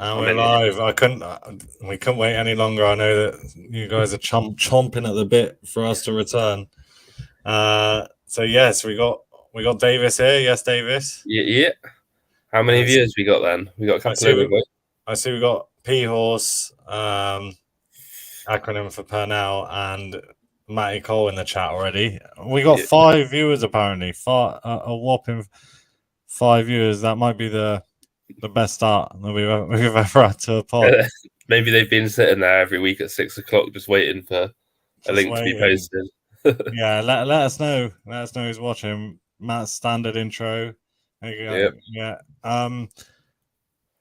And we're live. We couldn't wait any longer. I know that you guys are chomping at the bit for us to return. So yes, we got Davis here. Yes, Davis. Yeah. How many viewers we got then? We got a couple of them. I see we got P Horse, acronym for Purnell, and Matty Cole in the chat already. We got 5 viewers apparently. A whopping 5 viewers. That might be the best start that we've ever had to a pod. Maybe they've been sitting there every week at 6 o'clock just waiting for a link to be posted. Yeah, let us know. Let us know who's watching. Matt's standard intro. There you go. Yep. Yeah.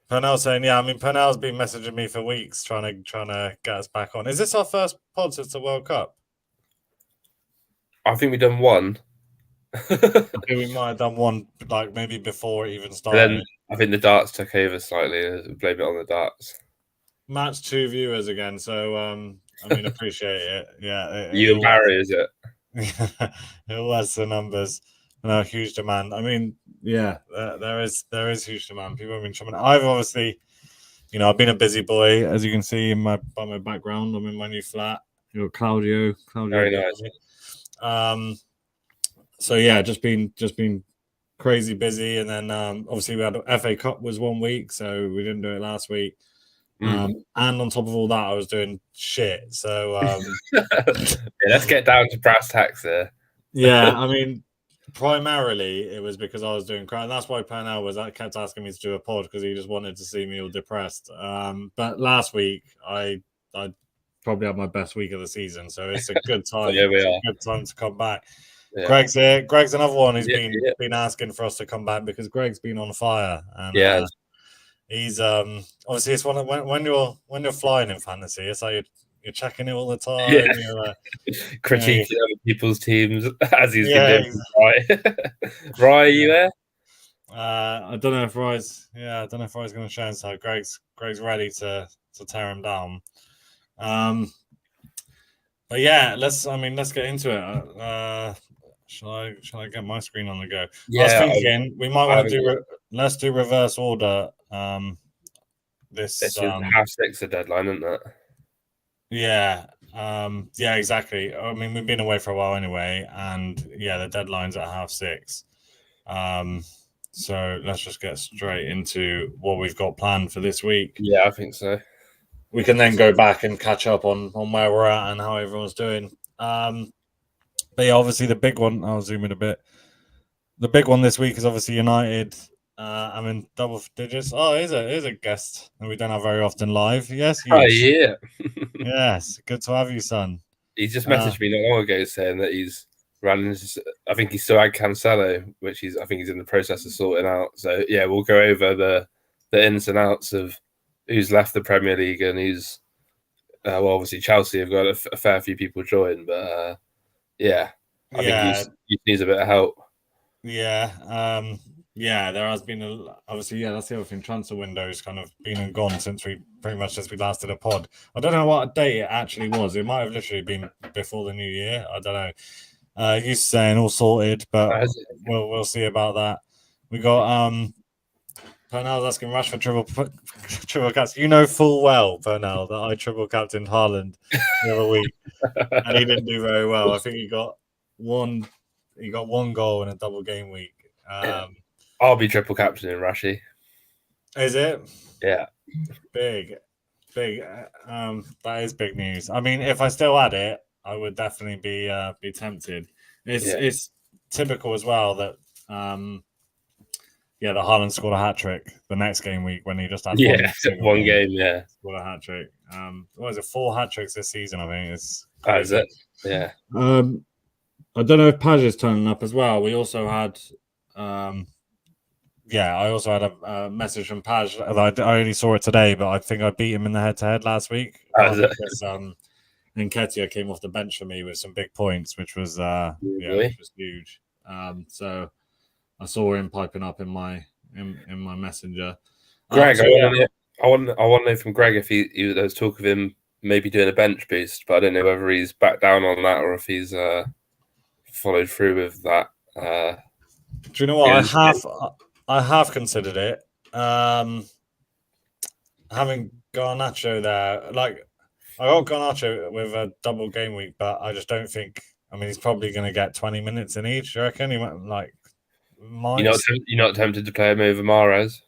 Purnell's saying, yeah, I mean, Purnell's been messaging me for weeks trying to get us back on. Is this our first pod since the World Cup? I think we've done one. I think we might have done one, like maybe before it even started. Then I think the darts took over slightly. Blame it on the darts. Matt's 2 viewers again, so I mean, appreciate it. Yeah, you and Barry, is it? It was the numbers. No, huge demand. I mean, yeah, there is huge demand. People have been coming. I've obviously, I've been a busy boy, as you can see by my background. I'm in my new flat. You got Claudio. Very nice. So yeah, just been crazy busy, and then obviously we had FA Cup was 1 week, so we didn't do it last week. And on top of all that, I was doing shit. So let's get down to brass tacks there. Yeah, I mean, primarily it was because I was doing crap, and that's why Purnell kept asking me to do a pod, because he just wanted to see me all depressed. But last week I probably had my best week of the season, so it's a good time. Good time to come back. Yeah. Greg's here. Greg's another one who's been asking for us to come back because Greg's been on fire. And, he's obviously it's when you're flying in fantasy, it's like you're checking it all the time. Yeah. You're critiquing other people's teams as he's been doing. Rye, are you there? I don't know if Rye's going to show us how Greg's ready to tear him down. But yeah, let's get into it. Shall I get my screen on the go? Yeah, I was thinking we might want to let's do reverse order. This is 6:30 the deadline, isn't it? Yeah. Yeah, exactly. I mean, we've been away for a while anyway, and yeah, the deadline's at 6:30. So let's just get straight into what we've got planned for this week. Yeah, I think so. We can then go back and catch up on where we're at and how everyone's doing. But yeah, obviously the big one, I'll zoom in a bit. The big one this week is obviously United. I'm in double digits. Oh, here's a guest that we don't have very often live. Yes. Oh, yeah. Yes. Good to have you, son. He just messaged me not long ago saying that he's running. I think he still had Cancelo, which I think he's in the process of sorting out. So yeah, we'll go over the ins and outs of who's left the Premier League and who's well, obviously Chelsea have got a fair few people join, but I think he needs a bit of help. Yeah. Yeah, there has been obviously, that's the other thing. Transfer window's kind of been and gone since we last did a pod. I don't know what date it actually was. It might have literally been before the new year. I don't know. You saying all sorted, but we'll see about that. We got Purnell's asking Rashford triple caps. You know full well, Purnell, that I triple captained Haaland the other week, and he didn't do very well. I think he got one goal in a double game week. I'll be triple captain in Rashi. Is it? Yeah. Big. That is big news. I mean, if I still had it, I would definitely be tempted. It's typical as well that that Haaland scored a hat trick the next game week when he just had one game. Yeah, scored a hat trick. What is it? 4 hat tricks this season. I think it's crazy. That is it. Yeah. I don't know if Paj is turning up as well. We also had. I also had a message from Paj. I only saw it today, but I think I beat him in the head-to-head last week. And Nketiah came off the bench for me with some big points, which was which was huge. So I saw him piping up in my messenger. Greg, I want to know from Greg if there was talk of him maybe doing a bench boost, but I don't know whether he's back down on that or if he's followed through with that. Do you know what? I have considered it. having Garnacho there, like I got Garnacho with a double game week, but I just don't think. I mean, he's probably going to get 20 minutes in each. I reckon he might You're might. not tempted to play him over Mahrez?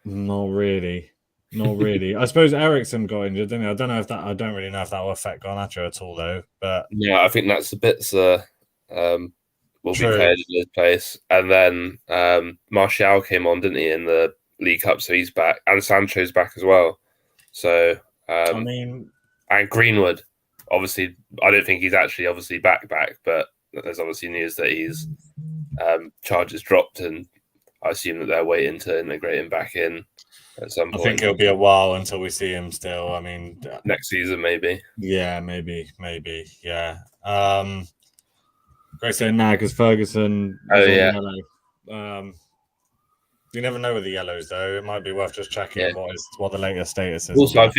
Not really. Not really. I suppose Ericsson got injured, didn't he? I don't know if that. I don't really know if that will affect Garnacho at all, though. But Yeah, I think that's the bits will be true. played in his place. And then Martial came on, didn't he, in the League Cup? So he's back, and Sancho's back as well. So I mean, and Greenwood, obviously, I don't think he's actually obviously back, but there's obviously news that he's charges dropped, and I assume that they're waiting to integrate him back in at some I point. think it'll be a while until we see him. Still, I mean, next season maybe. Yeah, maybe, yeah. Great saying now because Ferguson. Oh yeah. You never know with the yellows though. It might be worth just checking what the latest status is. Also, I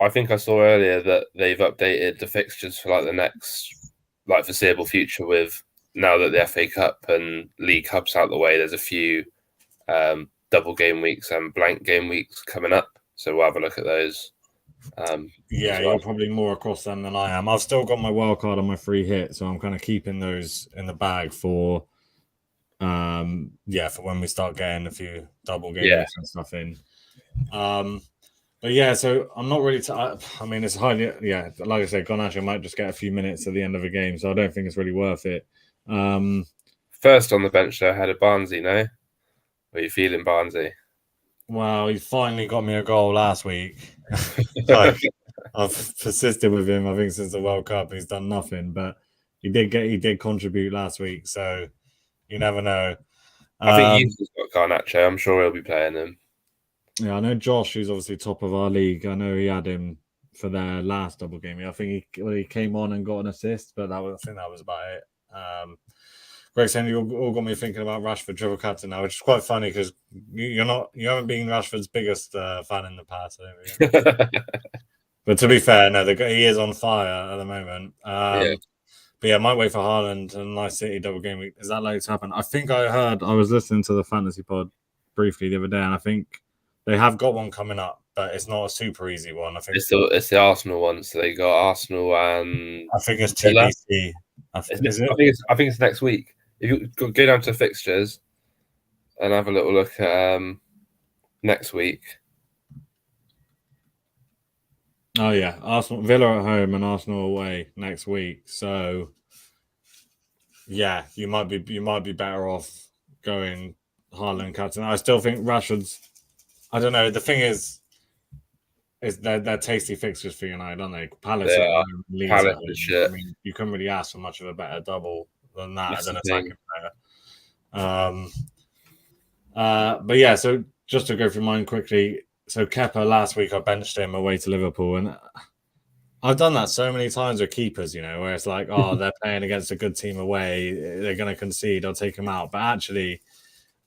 think I saw earlier that they've updated the fixtures for like the next foreseeable future. With now that the FA Cup and League Cup's out of the way, there's a few double game weeks and blank game weeks coming up. So we'll have a look at those. You're probably more across them than I am. I've still got my wild card on my free hit, so I'm kind of keeping those in the bag for for when we start getting a few double game weeks and stuff in. But yeah, so I'm not really. I mean, it's highly like I said, Garnacho might just get a few minutes at the end of a game, so I don't think it's really worth it. First on the bench, though, I had a Barnsley. No, what are you feeling, Barnsley? Well, he finally got me a goal last week. Like, I've persisted with him. I think since the World Cup, he's done nothing, but he did contribute last week. So you never know. I think he's got Garnacho. I'm sure he'll be playing him. Yeah, I know Josh, who's obviously top of our league. I know he had him for their last double game. I think he came on and got an assist, but I think that was about it. Greg saying you all got me thinking about Rashford triple captain now, which is quite funny because you haven't been Rashford's biggest fan in the past. But to be fair, no, he is on fire at the moment. But yeah, might wait for Haaland and nice City double game week. Is that likely to happen? I think I was listening to the fantasy pod briefly the other day, and I think they have got one coming up, but it's not a super easy one. I think it's the Arsenal one. So they got Arsenal and I think it's TBC. I think it's next week. If you go down to fixtures and have a little look at next week. Oh yeah, Arsenal, Villa at home and Arsenal away next week. So yeah, you might be better off going Haaland captain. I still think Rashford's. I don't know. The thing is they're tasty fixtures for United, aren't they? Palace at home, Leeds at home. I mean, you couldn't really ask for much of a better double than that as an attacking player. But yeah, so just to go through mine quickly. So Kepa last week I benched him away to Liverpool, and I've done that so many times with keepers, where it's like, oh, they're playing against a good team away, they're going to concede, I'll take them out. But actually,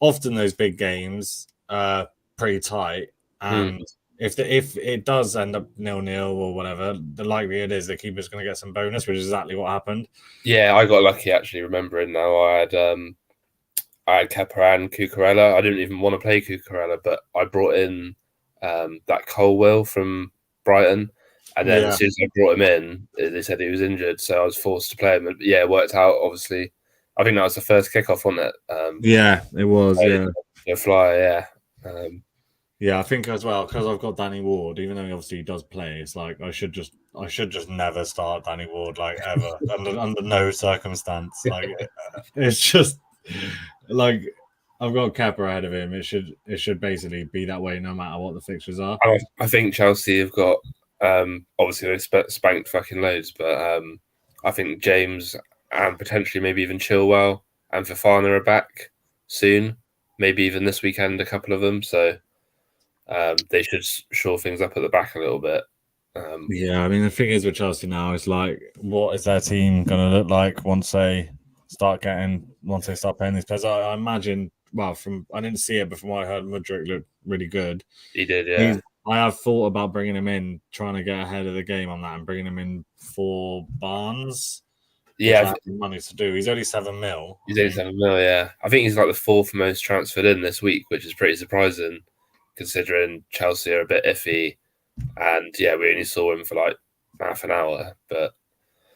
often those big games are pretty tight, and if it does end up 0-0 or whatever, the likelihood is the keeper's going to get some bonus, which is exactly what happened. Yeah, I got lucky actually. Remembering now, I had Kepa and Cucurella. I didn't even want to play Cucurella, but I brought in that Colwill from Brighton, and then as soon as I brought him in, they said he was injured, so I was forced to play him. And yeah, it worked out. Obviously, I think that was the first kickoff, wasn't it? Yeah, it was. The flyer, yeah. Yeah, I think as well because I've got Danny Ward. Even though obviously he does play, it's like I should just never start Danny Ward like ever under no circumstance. Like it's just like I've got Kepa ahead of him. It should basically be that way no matter what the fixtures are. I think Chelsea have got obviously they spanked fucking loads, but I think James and potentially maybe even Chilwell and Fofana are back soon. Maybe even this weekend, a couple of them. So they should shore things up at the back a little bit. Yeah, I mean the thing is with Chelsea now is like, what is their team going to look like once they start paying these players? I imagine. Well, I didn't see it, but from what I heard, Mudryk looked really good. He did, yeah. I have thought about bringing him in, trying to get ahead of the game on that, and bringing him in for Barnes. Yeah, money to do. He's only 7 mil. He's only 7 mil, yeah. I think he's like the fourth most transferred in this week, which is pretty surprising considering Chelsea are a bit iffy, and yeah, we only saw him for like half an hour. But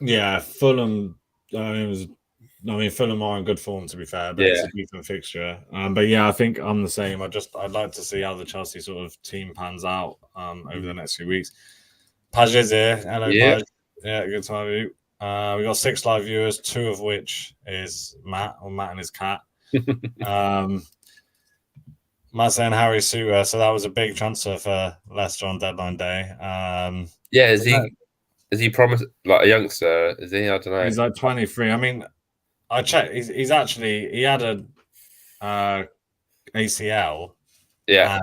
yeah, Fulham. Fulham are in good form, to be fair, but it's a decent fixture. But yeah, I think I'm the same. I'd like to see how the Chelsea sort of team pans out over the next few weeks. Paj is here. Hello, Yeah. Paj. Yeah, good to have you. We got 6 live viewers, 2 of which is Matt and his cat. Matt saying Harry Suter, so that was a big transfer for Leicester on deadline day. Yeah, is he promised like a youngster? Is he? I don't know. He's like 23. I mean, I checked. He had a ACL, Yeah.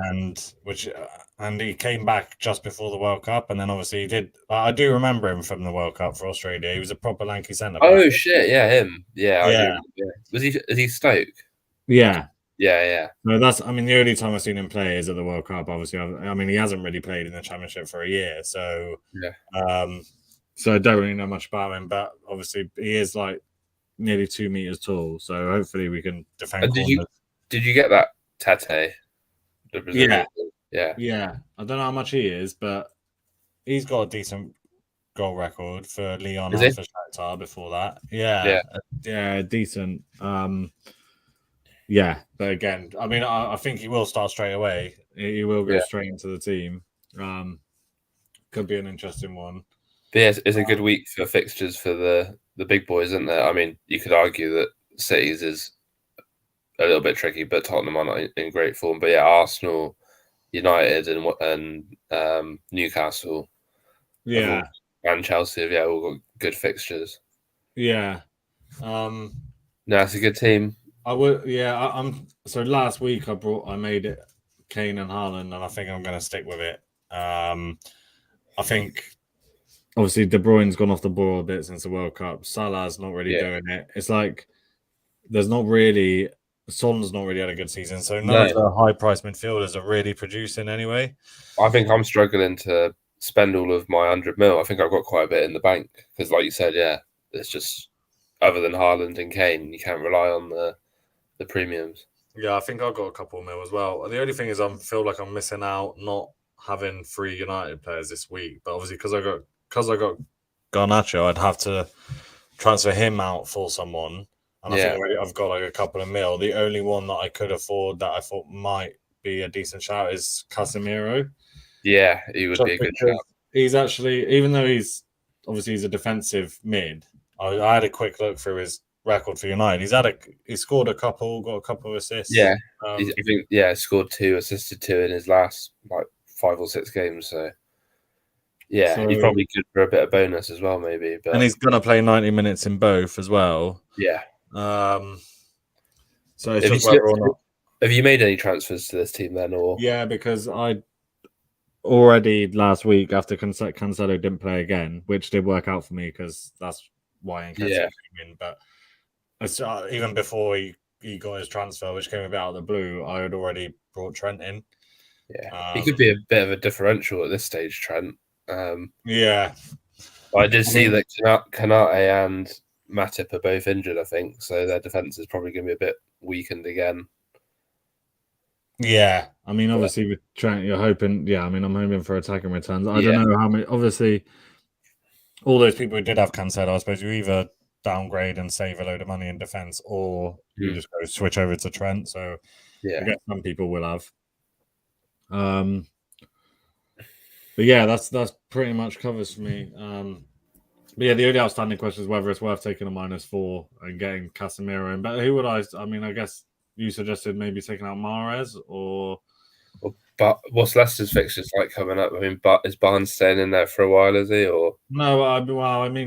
and he came back just before the World Cup, and then obviously he did. I do remember him from the World Cup for Australia. He was a proper lanky centre back. Oh shit! Yeah, him. Yeah, I Yeah. do. Yeah. Was he? Is he Stoke? Yeah. Yeah. No, the only time I've seen him play is at the World Cup. Obviously, he hasn't really played in the Championship for a year, so so I don't really know much about him. But obviously, he is like nearly 2 meters tall, so hopefully we can defend. Did you get that Tete? The Brazilian? Yeah. I don't know how much he is, but he's got a decent goal record for Lyon and for Shakhtar before that. Yeah, decent. Yeah, but again, I think he will start straight away. He will go straight into the team. Could be an interesting one. But yeah, it's a good week for fixtures for the big boys, isn't there? I mean, you could argue that City's is a little bit tricky, but Tottenham are not in great form. But yeah, Arsenal, United, and Newcastle, and Chelsea, all got good fixtures. Yeah, no, it's a good team. So last week I made it Kane and Haaland, and I think I'm going to stick with it. I think obviously De Bruyne's gone off the ball a bit since the World Cup. Salah's not really doing it. It's like Son's not really had a good season, so none of the high-priced midfielders are really producing anyway. I think I'm struggling to spend all of my 100 mil. I think I've got quite a bit in the bank because, like you said, it's just other than Haaland and Kane, you can't rely on the premiums. Yeah, I think I've got a couple of mil as well. The only thing is I feel like I'm missing out not having 3 United players this week, but obviously because I got Garnacho, I'd have to transfer him out for someone. And I think I've got like a couple of mil. The only one that I could afford that I thought might be a decent shout is Casemiro. Yeah, he would be a good shout. He's actually, even though he's a defensive mid, I had a quick look through his record for United. He scored a couple, got a couple of assists. Yeah, I think scored 2, assisted 2 in his last like 5 or 6 games. So he's probably good for a bit of bonus as well, maybe. But and he's gonna play 90 minutes in both as well. Yeah. So it's just whether or not. Have you made any transfers to this team then, or? Yeah, because I already last week after Cancelo didn't play again, which did work out for me because that's why Nketiah came in. But even before he got his transfer, which came a bit out of the blue, I had already brought Trent in. Yeah, he could be a bit of a differential at this stage, Trent. Yeah, I did see that Kanate and Matip are both injured, I think, so their defense is probably going to be a bit weakened again. Yeah, obviously with Trent, you're hoping. Yeah, I'm hoping for attacking returns. I don't know how many. Obviously, all those people who did have Cancelo, I suppose you either downgrade and save a load of money in defense, or you just go switch over to Trent. So I guess some people will have. But yeah, that's pretty much covers for me. But yeah, the only outstanding question is whether it's worth taking a -4 and getting Casemiro in. But who would I guess you suggested maybe taking out Mahrez or. But what's Leicester's fixtures like coming up? But is Barnes staying in there for a while, is he? Or no,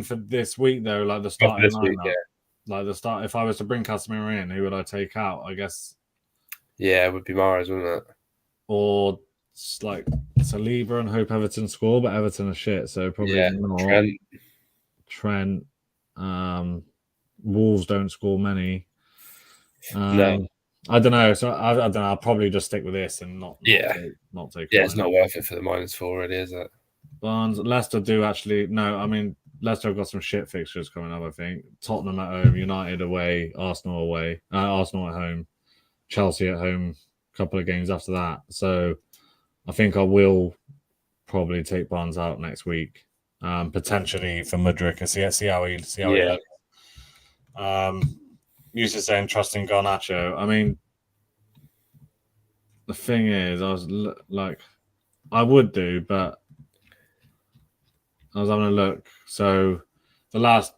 for this week though, like the starting lineup, like the start. If I was to bring Casemiro in, who would I take out? I guess. Yeah, it would be Mahrez, wouldn't it? Or like Saliba and hope Everton score, but Everton are shit, so probably not. Trent. Wolves don't score many. No. I don't know. So I don't know. I'll probably just stick with this and not take. Yeah, it's not worth it for the -4, really, is it? Barnes, Leicester do actually. No, Leicester have got some shit fixtures coming up. I think Tottenham at home, United away, Arsenal away, Arsenal at home, Chelsea at home. A couple of games after that. So I think I will probably take Barnes out next week, potentially for Mudryk and see how he Yeah. looks. You just saying trusting Garnacho. I mean, the thing is, like, I would do, but I was having a look. So the last,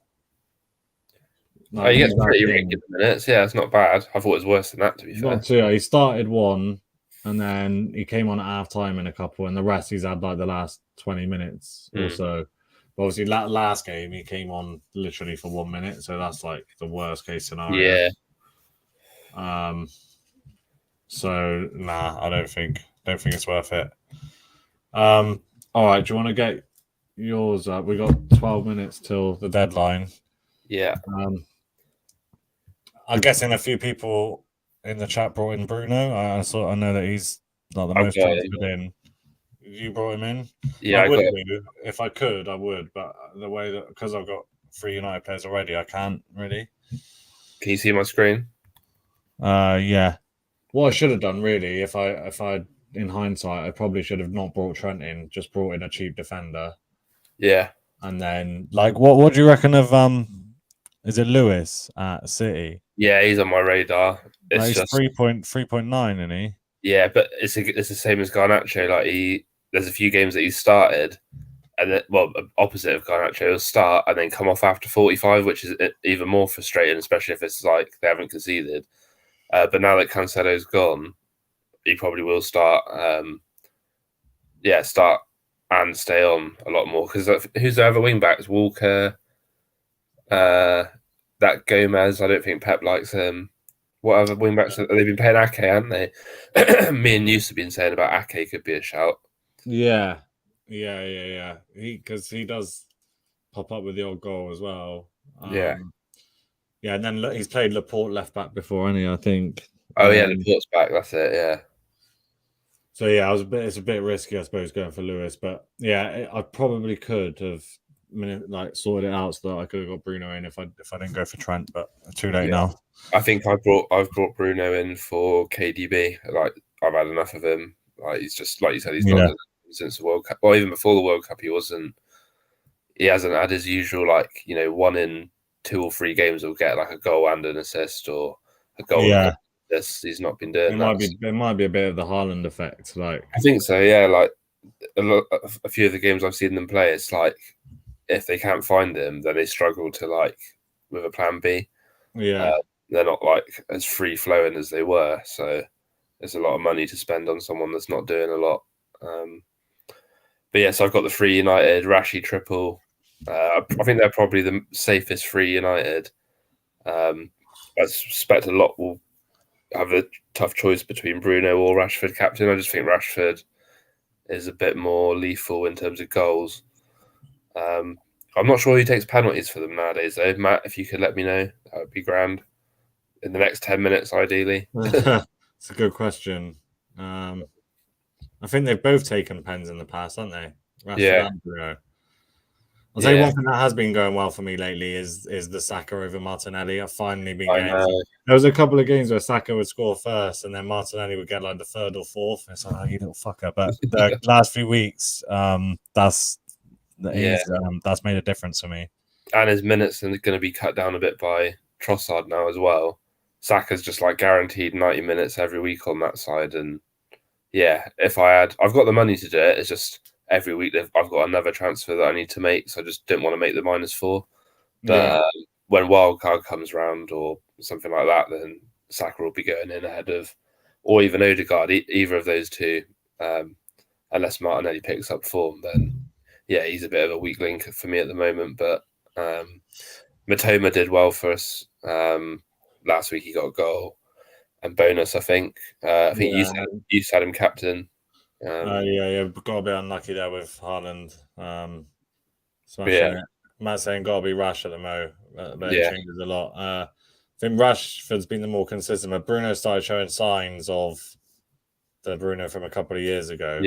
Oh, he gets these last pretty games, regular minutes. Yeah, it's not bad. I thought it was worse than that, to be fair. not two. He started one, and then he came on at half time in a couple, and the rest he's had like the last 20 minutes or so. But obviously, last game he came on literally for 1 minute, so that's like the worst case scenario. Yeah. So nah, I don't think it's worth it. All right, do you want to get yours up? We got 12 minutes till the deadline. Yeah. I'm guessing a few people in the chat brought in Bruno. I know that he's not the most transferred in. You brought him in. Yeah, I would do if I could. I would, but the way that because I've got 3 United players already, I can't really. Can you see my screen? Yeah. What I should have done really, if I in hindsight, I probably should have not brought Trent in, just brought in a cheap defender. Yeah. And then, like, what do you reckon of is it Lewis at City? Yeah, he's on my radar. It's He's just 3.9, isn't he? yeah, but it's the same as Garnacho. Like there's a few games that he started, and then opposite of Garnacho, he'll start and then come off after 45, which is even more frustrating, especially if it's like they haven't conceded. But now that Cancelo's gone, he probably will start. Start and stay on a lot more because who's the other wing backs? Walker, that Gomez. I don't think Pep likes him. What other wing backs? They've been playing Ake, haven't they? Me and Yus have been saying about Ake could be a shout. Yeah. Because he does pop up with the odd goal as well. Yeah, and then he's played Laporte left back before, hasn't he? I think. Oh yeah, Laporte's back. That's it. Yeah. So yeah, it's a bit risky, I suppose, going for Lewis, but yeah, I probably could have sorted it out so that I could have got Bruno in if I didn't go for Trent, but too late now. I think I've brought Bruno in for KDB. Like I've had enough of him. Like he's just like you said, he's not since the World Cup. Well, even before the World Cup, he wasn't. He hasn't had his usual 1 in 2 or 3 games will get like a goal and an assist or a goal. Yeah. He's not been doing it might be a bit of the Haaland effect. Like I think so, yeah. Like a few of the games I've seen them play, it's like if they can't find him, then they struggle to with a plan B. Yeah, they're not as free flowing as they were. So there's a lot of money to spend on someone that's not doing a lot. But yes, I've got the 3 United Rashi triple. I think they're probably the safest 3 United. I suspect a lot will have a tough choice between Bruno or Rashford captain. I just think Rashford is a bit more lethal in terms of goals. I'm not sure who takes penalties for them nowadays, though. Matt, if you could let me know, that would be grand. In the next 10 minutes, ideally. It's a good question. I think they've both taken pens in the past, haven't they? Rashford and Bruno. I'll tell you one thing that has been going well for me lately is the Saka over Martinelli. I've finally been getting. There was a couple of games where Saka would score first, and then Martinelli would get the 3rd or 4th. It's like, oh, you little fucker! But the last few weeks, that's made a difference for me. And his minutes are going to be cut down a bit by Trossard now as well. Saka's just guaranteed 90 minutes every week on that side, and if I've got the money to do it. It's just every week I've got another transfer that I need to make, so I just didn't want to make the -4. But when wildcard comes round or something like that, then Saka will be going in ahead of, or even Odegaard, either of those two, unless Martinelli picks up form. Then he's a bit of a weak link for me at the moment. But Matoma did well for us last week. He got a goal and bonus, I think. You said him captain. Got a bit unlucky there with Haaland. Matt saying got to be Rash at the mo. But it changes a lot. I think Rashford's been the more consistent, but Bruno started showing signs of the Bruno from a couple of years ago.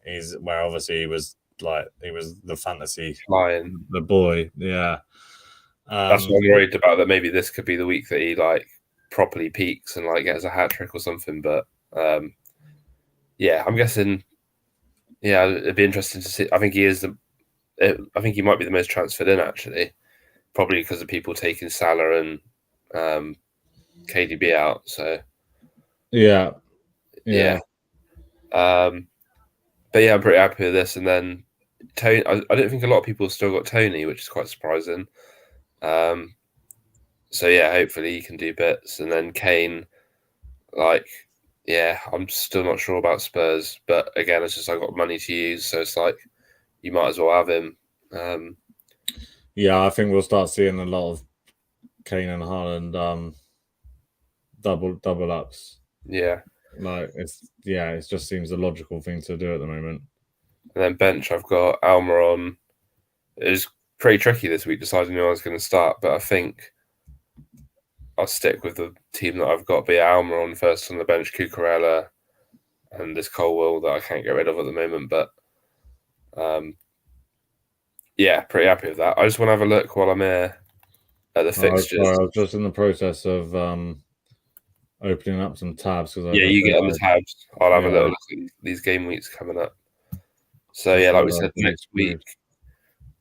He's where obviously he was the fantasy lion, the boy. Yeah, that's what I'm worried about. That maybe this could be the week that he properly peaks and gets a hat trick or something. But yeah, I'm guessing. Yeah, it'd be interesting to see. I think he is I think he might be the most transferred in actually, probably because of people taking Salah and KDB out. So Yeah. yeah. But yeah, I'm pretty happy with this. And then Tony, I don't think a lot of people have still got Tony, which is quite surprising. So yeah, hopefully he can do bits. And then Kane, like, yeah, I'm still not sure about Spurs, but again, it's just I got money to use, so it's like you might as well have him. Yeah, I think we'll start seeing a lot of Kane and Haaland double ups. Yeah. Like it just seems the logical thing to do at the moment. And then bench, I've got Almiron. It was pretty tricky this week deciding who I was going to start, but I think I'll stick with the team that I've got. Be Almiron first on the bench, Cucurella, and this Colwill that I can't get rid of at the moment. But yeah, pretty happy with that. I just want to have a look while I'm here at the fixtures. I was just in the process of opening up some tabs because yeah, you get on the tabs. I'll have a little look at these game weeks coming up. So yeah, like we said,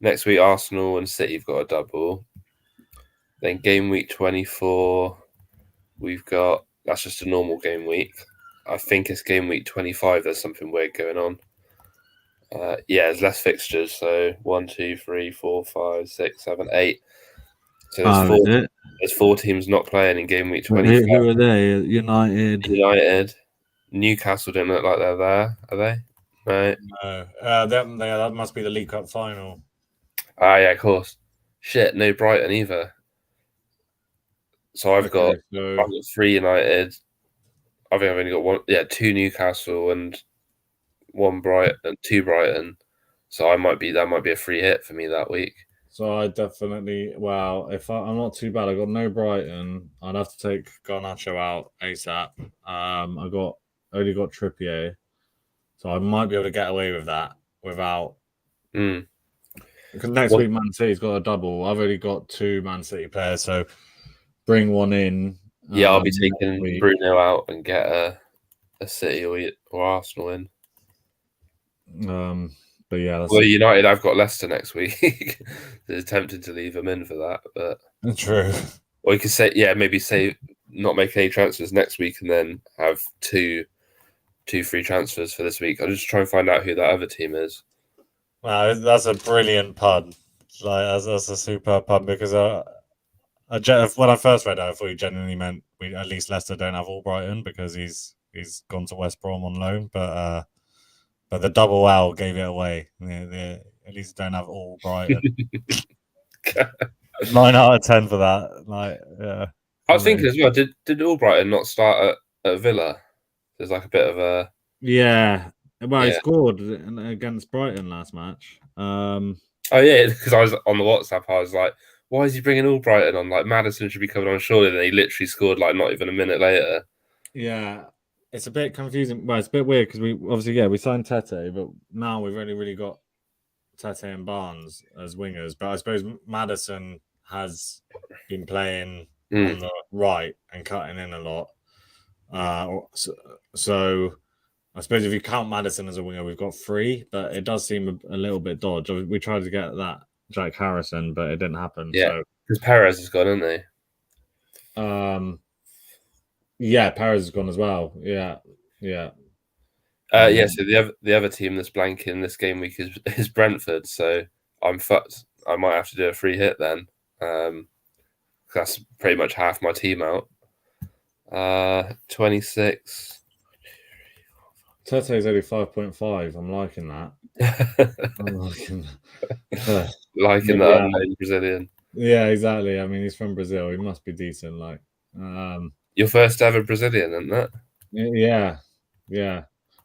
next week Arsenal and City have got a double. Then game week 24, we've got that's just a normal game week. I think it's game week 25. There's something weird going on. Yeah, there's less fixtures. So 1, 2, 3, 4, 5, 6, 7, 8. So there's four teams not playing in game week 25. Who are they? United. Newcastle don't look like they're there, are they? No. That must be the League Cup final. Ah, yeah, of course. Shit, no Brighton either. So I've got 3 United. I think I've only got one. Yeah, 2 Newcastle and 1 Brighton, 2 Brighton. So that might be a free hit for me that week. So I definitely, if I'm not too bad, I got no Brighton. I'd have to take Garnacho out ASAP. I only got Trippier, so I might be able to get away with that without. Because next week Man City's got a double. I've only got 2 Man City players, so bring one in. Yeah, I'll be taking Bruno out and get a City or Arsenal in. But yeah, United, I've got Leicester next week. They're tempted to leave them in for that, but true. Or you could say not make any transfers next week and then have two free transfers for this week. I'll just try and find out who that other team is. Wow, that's a brilliant pun. Like that's a super pun because when I first read it, I thought he genuinely meant at least Leicester don't have Albrighton because he's gone to West Brom on loan, but the double L gave it away. At least don't have Albrighton. 9 out of 10 for that. Yeah. I was thinking as well. Did Albrighton not start at Villa? There's like a bit of a He scored against Brighton last match. Oh yeah, because I was on the WhatsApp. I was like, "Why is he bringing Albrighton on? Like Maddison should be coming on surely." Then he literally scored like not even a minute later. Yeah, it's a bit confusing. Well, it's a bit weird because we signed Tete, but now we've only really got Tete and Barnes as wingers. But I suppose Maddison has been playing on the right and cutting in a lot. So I suppose if you count Maddison as a winger, we've got 3, but it does seem a little bit dodge. We tried to get that Jack Harrison, but it didn't happen. Yeah, because Perez has gone, hasn't he? Yeah, Perez has gone as well. Yeah. So the other team that's blanking this game week is Brentford. So I'm fucked. I might have to do a free hit then. That's pretty much half my team out. 26. Tete is only 5.5. I'm liking that. Liking that unknown Brazilian. Yeah, exactly. I mean, he's from Brazil. He must be decent. Your first ever Brazilian, isn't that? Yeah.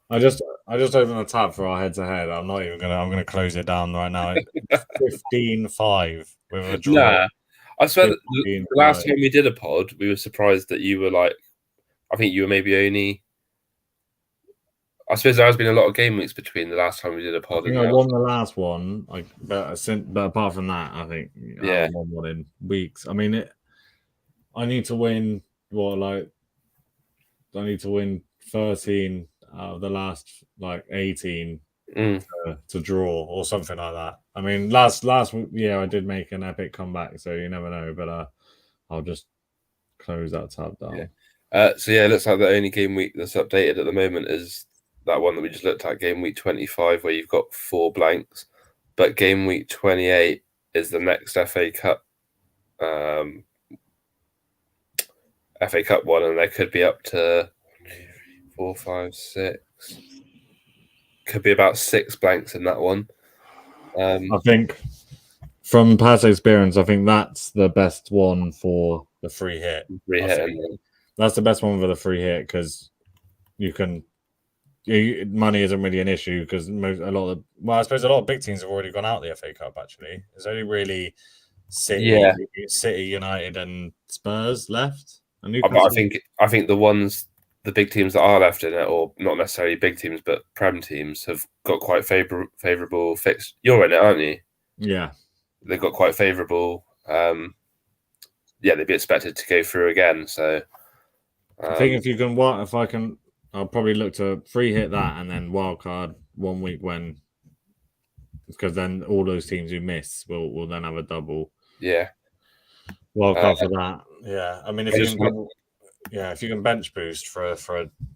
I just opened the tab for our head-to-head. I'm gonna close it down right now. 15-5 with a draw. Nah, I swear that the last time we did a pod, we were surprised that you were like, I think you were maybe only. I suppose there has been a lot of game weeks between the last time we did a pod. I won the last one, but apart from that, I think I haven't won one in weeks. I mean, I need to win I need to win 13 out of the last like 18 Mm. to draw or something like that. I mean, last year I did make an epic comeback, so you never know. But I'll just close that tab down. So yeah, it looks like the only game week that's updated at the moment is that one that we just looked at, game week 25, where you've got 4 blanks. But game week 28 is the next FA Cup one, and there could be up to 4, 5, 6. Could be about 6 blanks in that one. I think from past experience, I think that's the best one for the free hit. That's the best one for the free hit because you can. Money isn't really an issue because I suppose a lot of big teams have already gone out the FA Cup. Actually, there's only really City, United, and Spurs left. And I think the big teams that are left in it, or not necessarily big teams, but Prem teams, have got quite favourable fixed. You're in it, aren't you? Yeah, they've got quite favourable. They'd be expected to go through again. So I think I'll probably look to free hit that and then wildcard 1 week because then all those teams who miss will then have a double. Yeah, wildcard for that. Yeah, I mean if you can bench boost for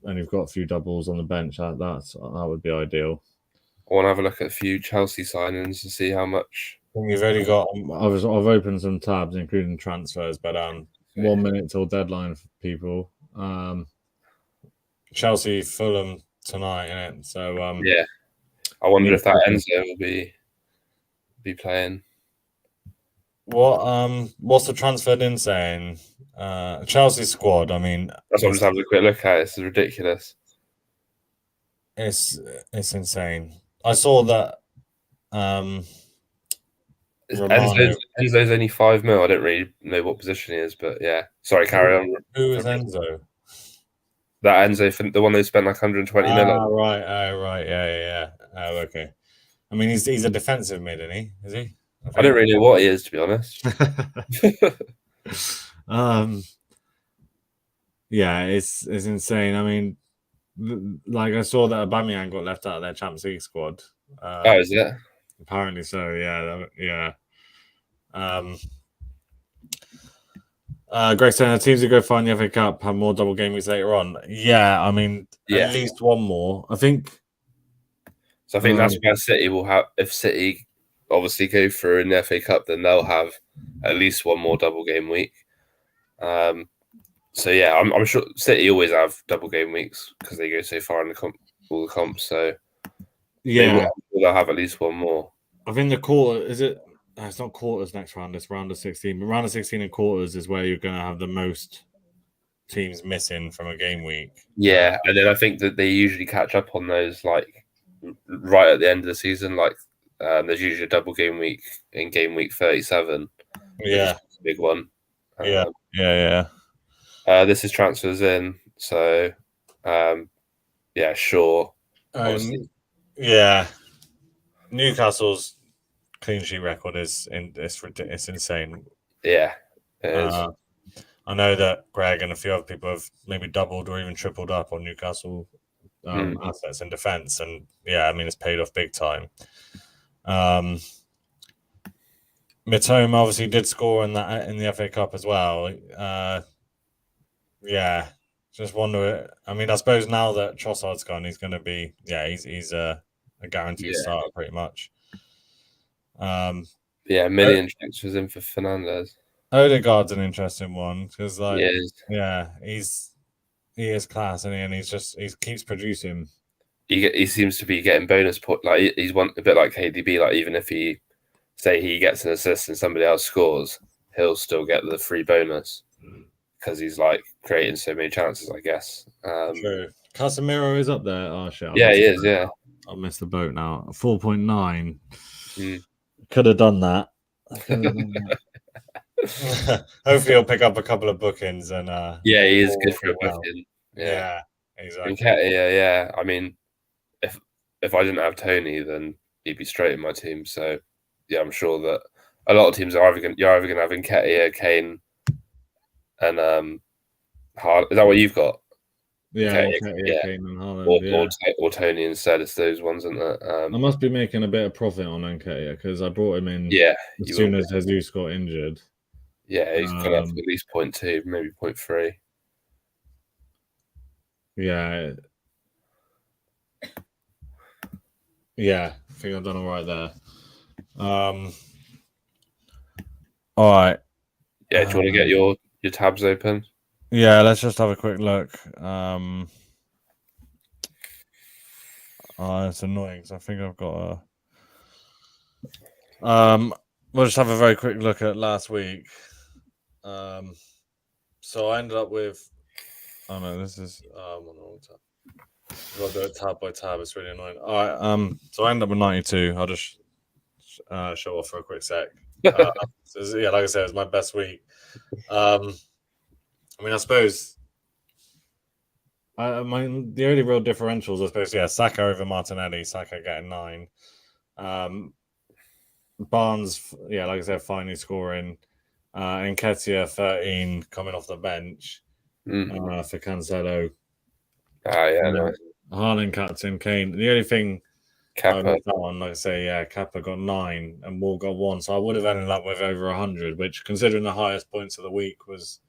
and you've got a few doubles on the bench, that would be ideal. I want to have a look at a few Chelsea signings and see how much. You've only got. I've opened some tabs, including transfers, but 1 minute till deadline for people. Chelsea, Fulham tonight, innit? So I wonder if that Enzo will be playing. What's the transferred in saying? Chelsea squad. I mean, that's what I'm just having a quick look at. It's ridiculous. It's insane. I saw that. Enzo's only 5 mil. I don't really know what position he is, but yeah. Sorry, carry on. Who is Enzo? That Enzo, the one they spent like 120 million. Right. Yeah. Oh, okay. I mean, he's a defensive mid, isn't he? Is he? I don't really know what he is, to be honest. Yeah, it's insane. I mean, like I saw that Aubameyang got left out of their Champions League squad. Is it? Apparently so. Yeah. Greg saying the teams who go far in the FA Cup have more double game weeks later on. Yeah, I mean, at least one more. I think. So I think that's where City will have. If City obviously go through in the FA Cup, then they'll have at least one more double game week. So yeah, I'm sure City always have double game weeks because they go so far in all the comps. So yeah, they'll have at least one more. I think the quarter is it. It's not quarters next round. It's round of 16. But round of 16 and quarters is where you're going to have the most teams missing from a game week. Yeah, and then I think that they usually catch up on those like right at the end of the season. Like there's usually a double game week in game week 37. Yeah, big one. Yeah. This is transfers in, so sure. Newcastle's clean sheet record is it's insane. Yeah, it is. I know that Greg and a few other people have maybe doubled or even tripled up on Newcastle assets in defence, and yeah, I mean it's paid off big time. Mitoma obviously did score in the FA Cup as well. Just wonder. I mean, I suppose now that Trossard's gone, he's going to be he's a guaranteed starter pretty much. Million transfers in for Fernandes. Odegaard's an interesting one because he is class, and he keeps producing. He seems to be getting bonus point. Like he's a bit like KDB. Like even if he gets an assist and somebody else scores, he'll still get the free bonus because he's like creating so many chances. I guess. True. Casemiro is up there. Oh shit! He is. Yeah. I missed the boat now. 4.9. Could have done that. Hopefully, he'll pick up a couple of bookings and. He is good for a booking. Yeah, exactly. Yeah. I mean, if I didn't have Tony, then he'd be straight in my team. So, yeah, I'm sure that a lot of teams are either going to have Nketiah, Kane, and Haaland. Is that what you've got? Yeah, Okay, Nketiah, Kane, and or, Haaland. or, Yeah, or Tony instead. It's those ones, isn't it? I must be making a bit of profit on Nketiah because I brought him in Yeah, as you soon will. as Jesus got injured. Yeah, he's gone up to Um, at least 0.2, maybe 0.3. yeah, yeah, I think I've done all right there. All right. Yeah, do you want to get your tabs open? Yeah, let's just have a quick look. It's annoying because I think I've got a. We'll just have a very quick look at last week. So I ended up with. Oh no, this is on the wrong tab. I've got to do it tab by tab. It's really annoying. All right. So I ended up with 92. I'll just show off for a quick sec. So yeah, like I said, it was my best week. I mean, I suppose. The only real differentials, I suppose, yeah, Saka over Martinelli, Saka getting 9. Barnes, yeah, like I said, finally scoring. Nketiah 13 coming off the bench for Cancelo. Yeah, nice. Haaland captain, Kane. The only thing I Kappa. missed out on, like I say, yeah, Kappa got 9 and Wall got 1. So I would have ended up with over 100, which, considering the highest points of the week was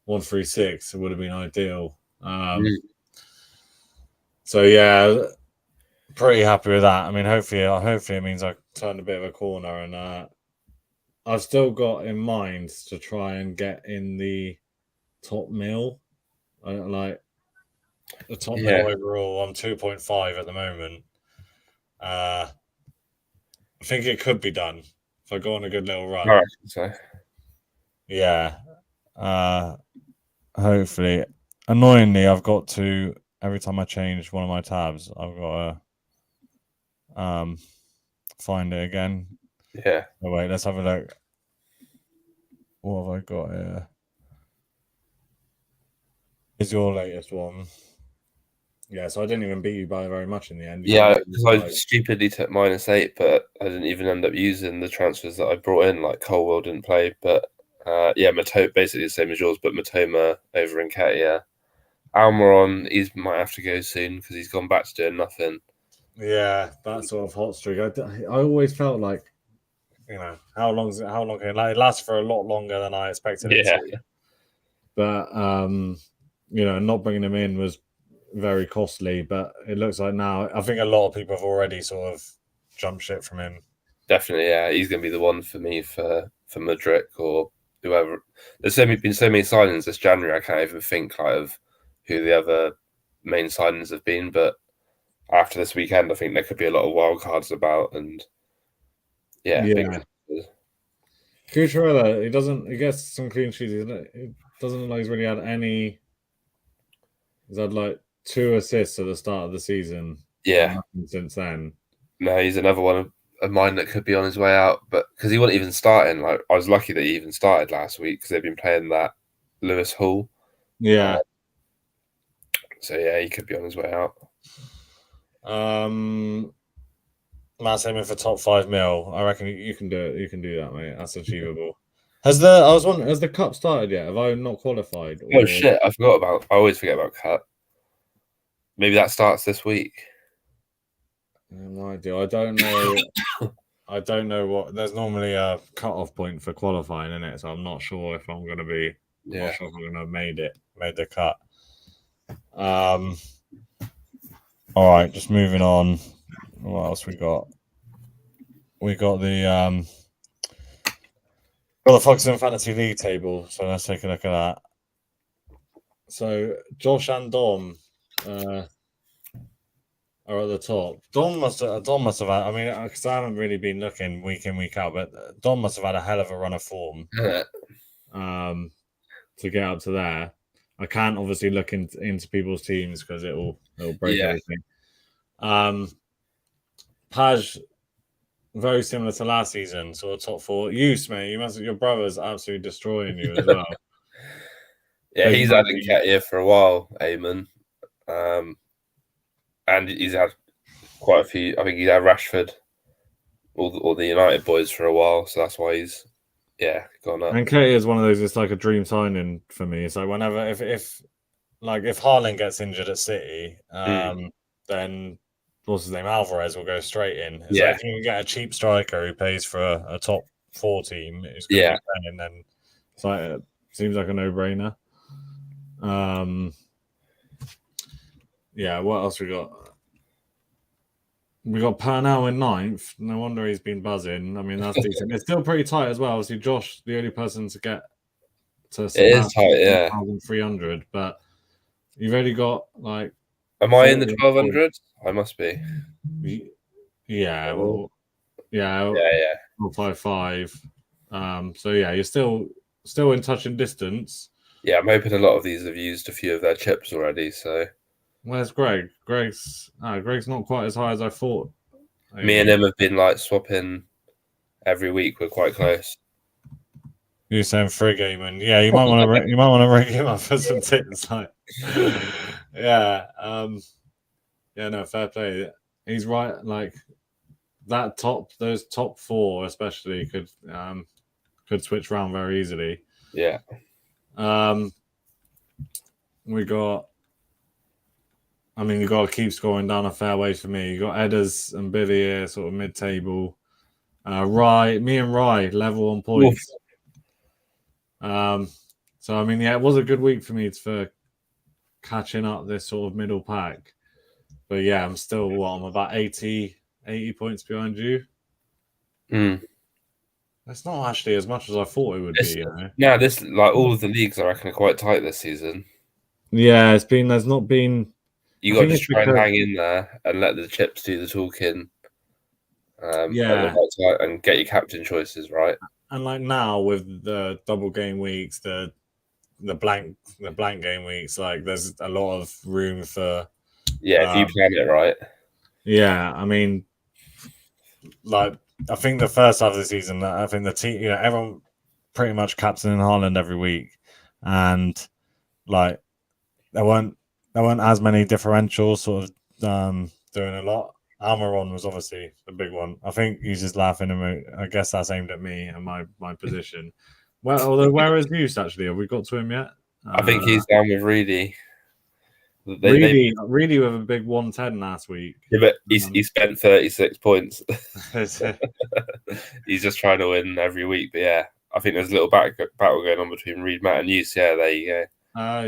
136, it would have been ideal. So yeah, pretty happy with that. I mean, hopefully it means I turned a bit of a corner, and I've still got in mind to try and get in the top mill. Like the top mill overall. I'm 2.5 at the moment. I think it could be done if I go on a good little run. All right, so. Yeah. Hopefully. Annoyingly, I've got to every time I change one of my tabs, I've got to find it again. Yeah. Oh, wait, let's have a look. What have I got here? Is your latest one? Yeah, so I didn't even beat you by very much in the end. Yeah, because I stupidly took -8, but I didn't even end up using the transfers that I brought in. Like Colwell didn't play, but yeah, Matoma basically the same as yours, but Matoma over Nketiah. Almiron, he might have to go soon because he's gone back to doing nothing. Yeah, that sort of hot streak. I always felt like, how long can it last for a lot longer than I expected it to. But not bringing him in was very costly. But it looks like now, I think a lot of people have already sort of jumped ship from him. Definitely, yeah, he's going to be the one for me for Mudryk or whoever. There's been so many signings this January. I can't even think of who the other main signings have been. But after this weekend, I think there could be a lot of wild cards about, and yeah. Cucurella, he gets some clean sheets. It doesn't look like he's really had any. He's had like 2 assists at the start of the season. Yeah. Since then. No, he's another one of mine that could be on his way out, but because he wasn't even starting. Like I was lucky that he even started last week because they've been playing that Lewis Hall. Yeah. So yeah, he could be on his way out. Matt's aiming for top 5 mil. I reckon you can do it. You can do that, mate. That's achievable. Has the cup started yet? Have I not qualified? Oh shit! I always forget about cup. Maybe that starts this week. No idea. I don't know. I don't know what. There's normally a cut-off point for qualifying in it, so I'm not sure if I'm going to be. Yeah. Not sure if I'm going to have made the cut. All right, just moving on. What else we got? We got the Foxen Fantasy League table. So let's take a look at that. So Josh and Dom are at the top. Dom must have had. I mean, because I haven't really been looking week in week out, but Dom must have had a hell of a run of form. To get up to there. I can't obviously look into people's teams because it'll break everything. Paj, very similar to last season, sort of top 4. Mate, your brother's absolutely destroying you as well. Yeah, he's had Nketiah for a while, Eamon. And he's had quite a few. I think he's had Rashford, all the United boys for a while, so that's why he's gone up. And Nketiah is one of those. It's like a dream signing for me. It's like whenever if like if Haaland gets injured at City, Mm. then what's his name? Alvarez will go straight in. It's Yeah. like if you can get a cheap striker who pays for a top 4 team, who's going to Yeah. be playing, then it's like it seems like a no-brainer. Yeah, what else we got? We got Pernell in ninth. No wonder he's been buzzing. I mean, that's decent. It's still pretty tight as well. Obviously, Josh, the only person to get to It is surpass tight, yeah. 1,300, but you've only got like. Am I in the 40 1200? I must be. Yeah, Oh. well, yeah, Yeah. 455. So yeah, you're still in touching distance. Yeah, I'm hoping a lot of these have used a few of their chips already. So Where's Greg? Greg's not quite as high as I thought. me and him have been like swapping every week. We're quite close. You're saying free game, and yeah, you might want to ring him up for some tips. Like, yeah, yeah, no, fair play. He's right. Like those top 4 especially could switch around very easily. Yeah. We got. I mean, you got to keep scoring down a fair way for me. You got Edders and Billy here, sort of mid-table. Me and Rye level on points. So I mean, yeah, it was a good week for me for catching up this sort of middle pack. But yeah, I'm still I'm about 80 points behind you. That's not actually as much as I thought it would be. You know? Yeah, this like all of the leagues I reckon are quite tight this season. Yeah, there's not been. You got to just try and hang in there and let the chips do the talking. Yeah, and get your captain choices right. And like now with the double game weeks, the blank game weeks, like there's a lot of room for. Yeah, if you plan it right. Yeah, I mean, like I think the first half of the season, I think the team, everyone pretty much captaining Haaland every week, and like there weren't as many differentials sort of doing a lot. Almiron was obviously the big one. I think he's just laughing at me. I guess that's aimed at me and my position. Well, although where is Goose actually? Have we got to him yet? I think he's down with Reedy. Reedy with a big 110 last week. Yeah, but he spent 36 points. He's just trying to win every week. But yeah, I think there's a little battle going on between Reed, Matt, and Hughes. Yeah, there you go. Oh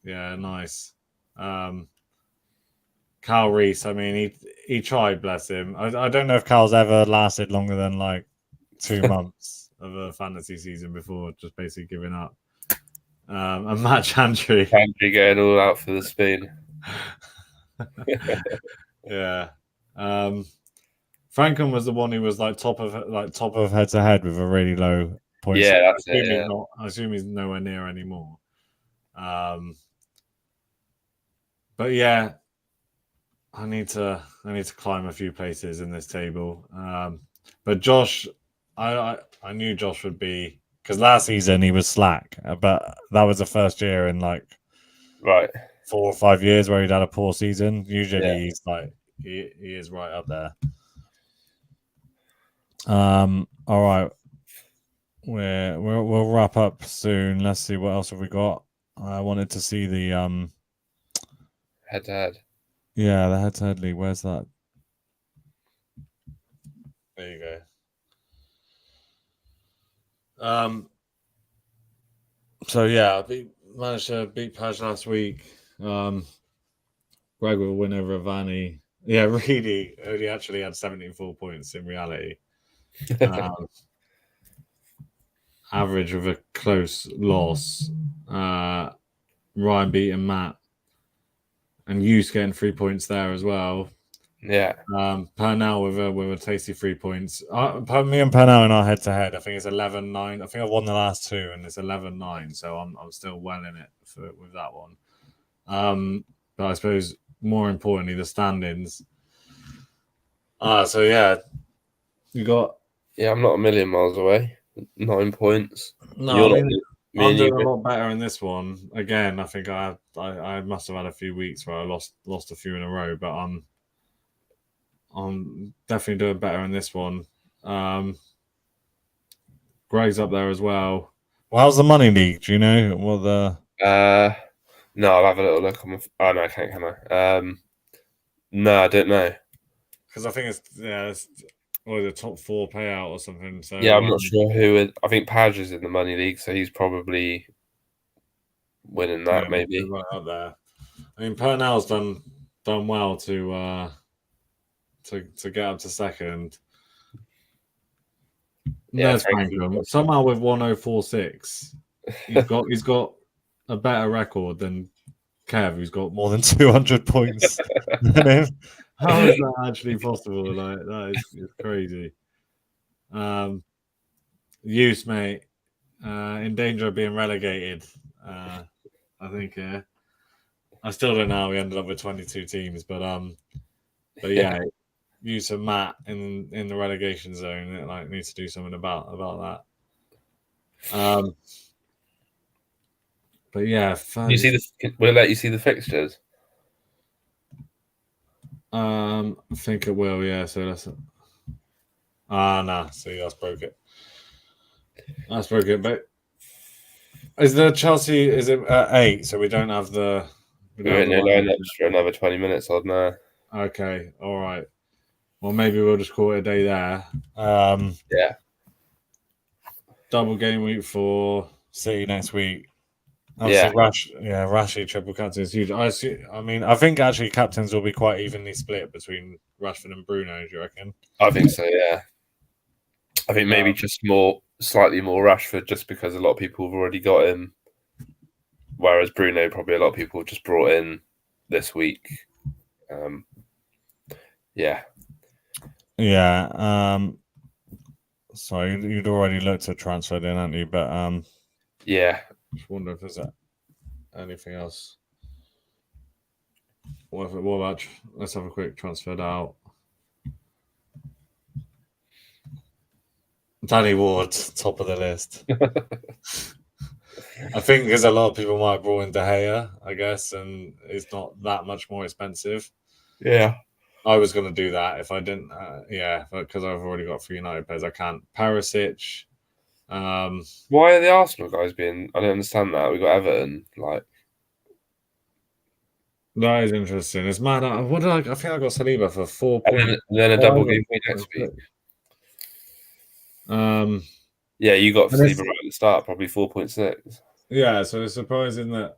yeah, nice. Cal Reese, I mean, he tried, bless him. I don't know if Cal's ever lasted longer than like 2 months of a fantasy season before just basically giving up. And Matt Chantry going all out for the spoon. Yeah. Franklin was the one who was like top of head to head with a really low point. Yeah, that's it. Yeah. I assume he's nowhere near anymore. But yeah, I need to climb a few places in this table. But Josh, I knew Josh would be, because last season he was slack, but that was the first year in like 4 or 5 years where he'd had a poor season. Usually he's like he is right up there. All right, we'll wrap up soon. Let's see what else have we got. I wanted to see the head to head. Yeah, the head to head league. Where's that? There you go. So yeah, managed to beat Paj last week. Greg will win over Avani. Yeah, Reedy only actually had 74 points in reality. Average with a close loss. Ryan beating Matt. And Hughes getting 3 points there as well. Yeah. Pernell with a tasty 3 points. Me and Pernell in our head to head, I think it's 11-9. I think I've won the last 2 and it's 11-9, so I'm still well in it with that one. But I suppose more importantly, the standings. So yeah, you got. Yeah, I'm not a million miles away. 9 points. No, I'm doing a lot better in this one. Again, I think I must have had a few weeks where I lost a few in a row, but I'm definitely doing better in this one. Greg's up there as well. Well, how's the money league? Do you know what the? No, I'll have a little look. Oh no, I can't, can I? No, I don't know. Because I think it's or the top 4 payout or something. So Yeah, I'm not sure who. I think Page is in the money league, so he's probably winning that. yeah, Maybe. right up there. I mean, Purnell's done well to get up to second. Yeah, There's Frankham somehow with 1046. He's got a better record than Kev, who's got more than 200 points than him. How is that actually possible? Like that is it's crazy. Use mate, in danger of being relegated. I think. Yeah, I still don't know how we ended up with 22 teams, but yeah, use of Matt in the relegation zone. It like needs to do something about that. But yeah, You see will it let you see the fixtures? I think it will. Yeah, so that's nah. See, that's broke it. That's broke it. But is the Chelsea? Is it at 8? So we don't have the. We won't know lineups for another 20 minutes odd now. Okay, all right. Well, maybe we'll just call it a day there. Yeah. Double game week for City next week. Yeah. Rashford triple captain is huge. I mean, I think actually captains will be quite evenly split between Rashford and Bruno. Do you reckon? I think so. Yeah. I think maybe just slightly more Rashford, just because a lot of people have already got him. Whereas Bruno, probably a lot of people have just brought in this week. Yeah. Yeah. Sorry, you'd already looked at transfer then, hadn't you? But yeah. Just wonder if there's anything else. What about? Let's have a quick transfer out. Danny Ward, top of the list. I think because a lot of people might have brought in De Gea, I guess, and it's not that much more expensive. Yeah. I was going to do that if I didn't. Because I've already got 3 United players. I can't. Perisic. Why are the Arsenal guys being? I don't understand that. We got Everton. Like that is interesting. It's mad. What did I think I got Saliba for 4 points. And then a double game week next week. Yeah, you got Saliba right at the start, probably 4.6. Yeah, so it's surprising that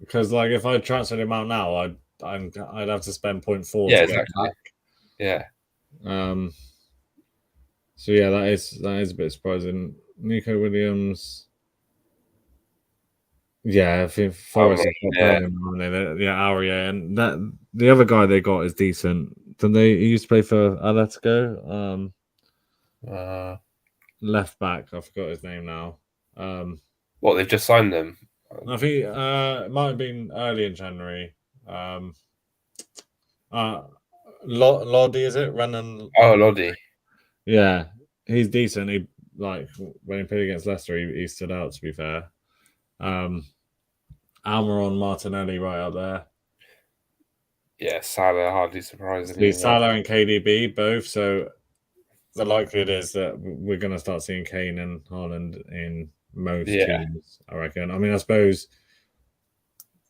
because like if I transferred him out now, I'd have to spend 0.4 to get back. Yeah. So yeah, that is a bit surprising. Nico Williams. Yeah, I think Forest Aurier, and that the other guy they got is decent. He used to play for Atletico. Left back, I forgot his name now. What, they've just signed him? I think it might have been early in January. Lodi, is it? Renan? Oh, Lodi. Yeah, he's decent. He like when he played against Leicester, he stood out. To be fair, Almiron, Martinelli, right up there. Yeah, Salah hardly surprising. Salah and KDB both. So the likelihood is that we're going to start seeing Kane and Haaland in most teams, I reckon. I mean, I suppose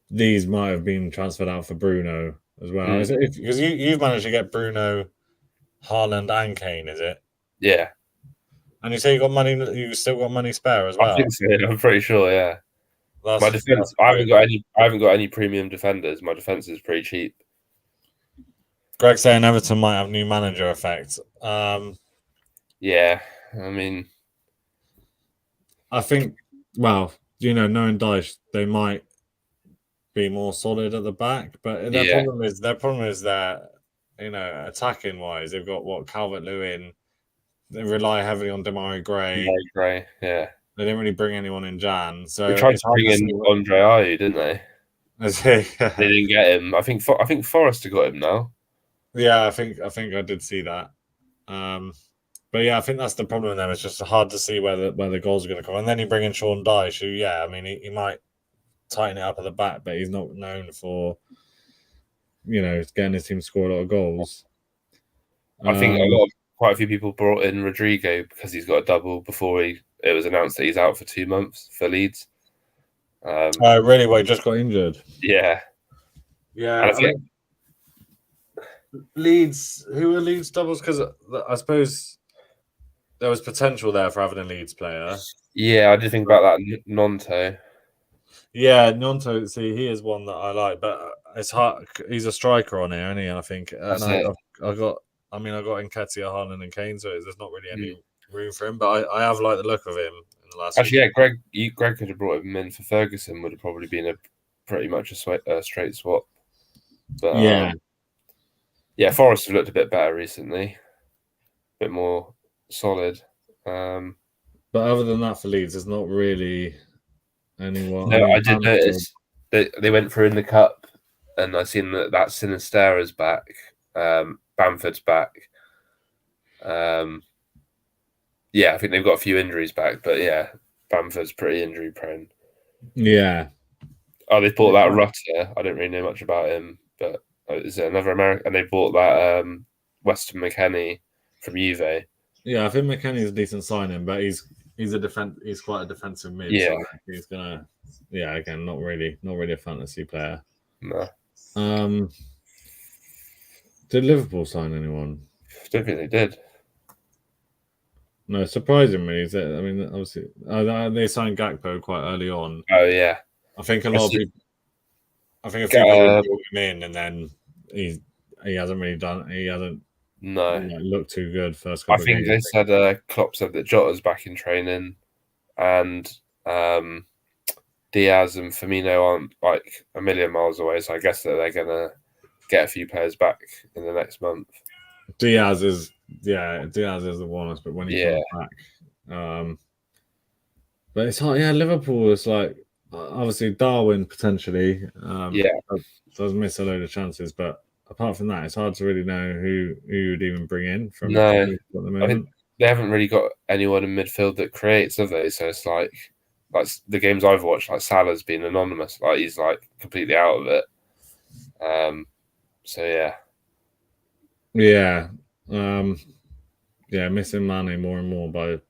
these might have been transferred out for Bruno as well. Because you've managed to get Bruno, Haaland, and Kane, is it? Yeah. And you say you got money. You still got money spare as well. I think so. I'm pretty sure. Yeah. My defense. I haven't got any premium defenders. My defense is pretty cheap. Greg saying Everton might have new manager effect. Yeah, I mean, I think. Well, knowing Dyche, they might be more solid at the back, but their problem is that attacking wise, they've got Calvert-Lewin. They rely heavily on Demarai Gray. Yeah. They didn't really bring anyone in Jan, so they tried to bring in Andre Ayew, didn't they? They didn't get him. I think Forrester got him now. Yeah, I think I did see that. But yeah, I think that's the problem with them. It's just hard to see where the goals are going to come. And then you bring in Sean Dyche, who, I mean, he might tighten it up at the back, but he's not known for, getting his team to score a lot of goals. I think quite a few people brought in Rodrigo because he's got a double before it was announced that he's out for 2 months for Leeds. Oh, really? Well, he just got injured. Yeah, Yeah, and I I think mean, Leeds. Who are Leeds doubles? Because I suppose there was potential there for having a Leeds player. yeah, I did think about that Nonto. Yeah, Nonto. See, he is one that I like, but it's hard. He's a striker on here, isn't he? I think, and That's it. I got. I mean, I got Nketiah, Haaland, and Kane, so there's not really any Mm. room for him. But I have liked the look of him in the last Actually, few. yeah, Greg could have brought him in for Ferguson. Would have probably been a pretty much a straight swap. But Yeah, yeah, Forest have looked a bit better recently, a bit more solid. but other than that, for Leeds, there's not really anyone. I No, mean, I did notice they went through in the cup, and I seen that Sinistera's back, Bamford's back. Yeah, I think they've got a few injuries back, but yeah, Bamford's pretty injury prone. Yeah. Oh, they bought that Rutter. I don't really know much about him, but is it another American? And they bought that Weston McKennie from Juve. Yeah, I think McKennie's a decent signing, but he's he's quite a defensive mid. Yeah. So he's gonna again not really a fantasy player. No, Did Liverpool sign anyone? don't think they did. No, surprisingly, is it? I mean, obviously they signed Gakpo quite early on. Oh yeah, I think a lot of people. I think a few people brought him in, and then he hasn't really done. He hasn't looked too good first couple I think of they games. said Klopp said that Jota's back in training, and Diaz and Firmino aren't like a million miles away. So I guess that they're gonna get a few players back in the next month. Diaz is the one, but when he comes back. But it's hard. Yeah, Liverpool is like obviously Darwin potentially. Does miss a load of chances, but apart from that, it's hard to really know who you'd even bring in from No, at the moment. I think they haven't really got anyone in midfield that creates, have they? So it's like the games I've watched, like Salah's been anonymous, like he's like completely out of it. So yeah, missing Mane more and more by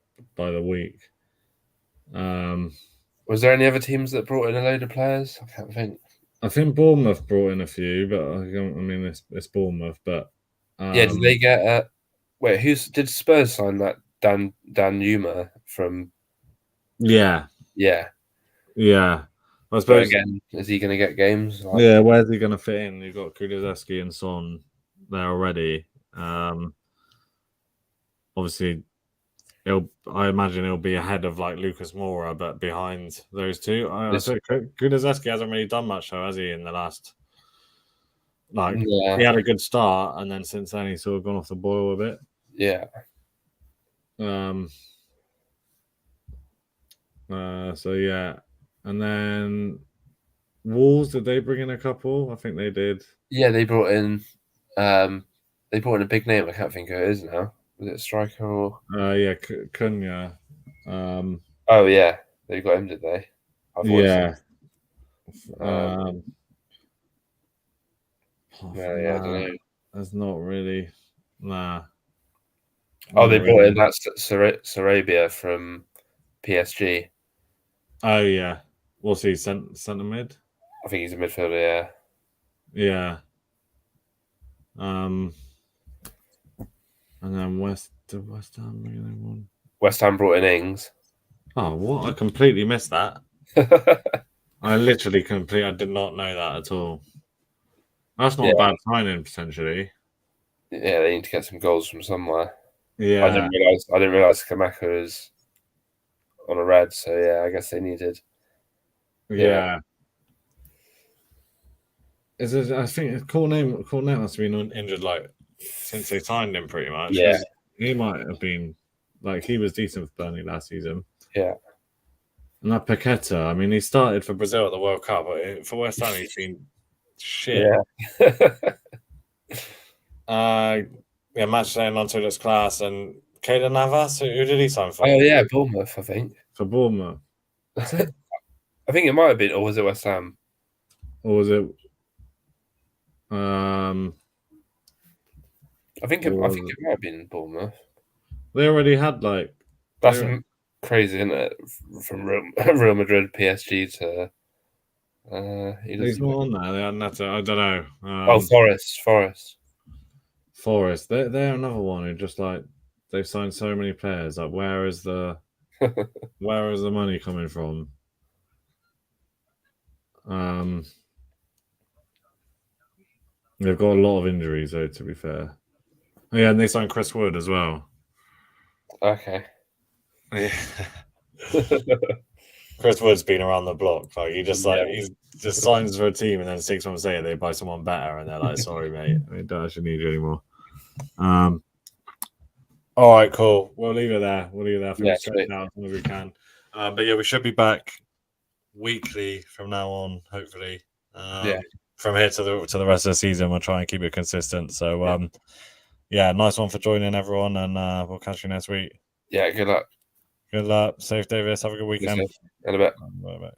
the week. Was there any other teams that brought in a load of players? I can't think. I think Bournemouth brought in a few, but I mean it's Bournemouth. But yeah, did they get? Wait, did Spurs sign that Dan Numa from? Yeah. I suppose but again, is he going to get games? Yeah, where's he going to fit in? You've got Kulusevski and Son there already. Obviously, I imagine he'll be ahead of like Lucas Moura, but behind those two. Kulusevski hasn't really done much, though, has he? In the last, he had a good start, and then since then he's sort of gone off the boil a bit. Yeah. So yeah, and then Wolves, did they bring in a couple? I think they did. Yeah, they brought in a big name. I can't think who it is now. Was it a striker or? Yeah, Cunha. Oh yeah, they got him, did they? Yeah. I don't know. That's not really. Nah. Oh, they brought in that Sarabia from PSG. Oh yeah. What's he centre mid? I think he's a midfielder. Yeah. And then West Ham bring anyone? West Ham brought in Ings. Oh, what? I completely missed that. I did not know that at all. That's not a bad signing potentially. Yeah, they need to get some goals from somewhere. Yeah. I didn't realize Kamaka is on a red, so yeah, I guess they needed. Yeah. I think Cornet must have been injured like since they signed him pretty much. Yeah. He might have been he was decent for Burnley last season. Yeah. And that Paqueta, I mean, he started for Brazil at the World Cup, but for West Ham, he's been shit. Yeah. Match saying onto this class and Keylor Navas. Who did he sign for? Oh yeah, Bournemouth, I think. For Bournemouth. I think it might have been, or was it West Ham? Or was it? I think it might have been Bournemouth. They already had that's crazy, isn't it? From Real Madrid, PSG to He He's doesn't. not on there. They hadn't had to, I don't know. Oh, Forest. Forest. They're another one who just like they've signed so many players. Like, where is the money coming from? They've got a lot of injuries, though. To be fair, yeah, and they signed Chris Wood as well. Okay. Yeah. Chris Wood's been around the block. Like he just signs for a team, and then 6 months later they buy someone better, and they're like, "Sorry, mate, we don't actually need you anymore." All right, cool. We'll leave it there. We'll stretch out as long as we can. But yeah, we should be back weekly from now on, hopefully. From here to the rest of the season, we'll try and keep it consistent. So, yeah, nice one for joining everyone, and we'll catch you next week. Yeah, good luck. Good luck. Safe, Davis. Have a good weekend. In a bit. Bye-bye.